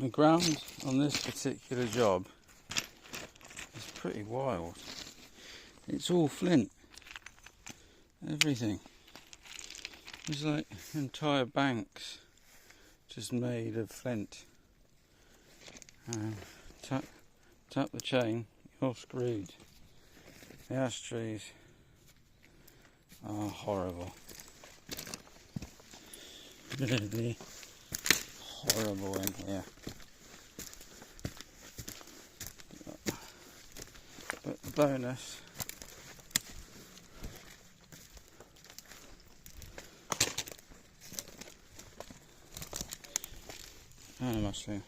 The ground on this particular job is pretty wild. It's all flint. Everything. There's like entire banks just made of flint. Tap the chain, you're screwed. The ash trees are horrible. Really horrible in here. But the bonus I must say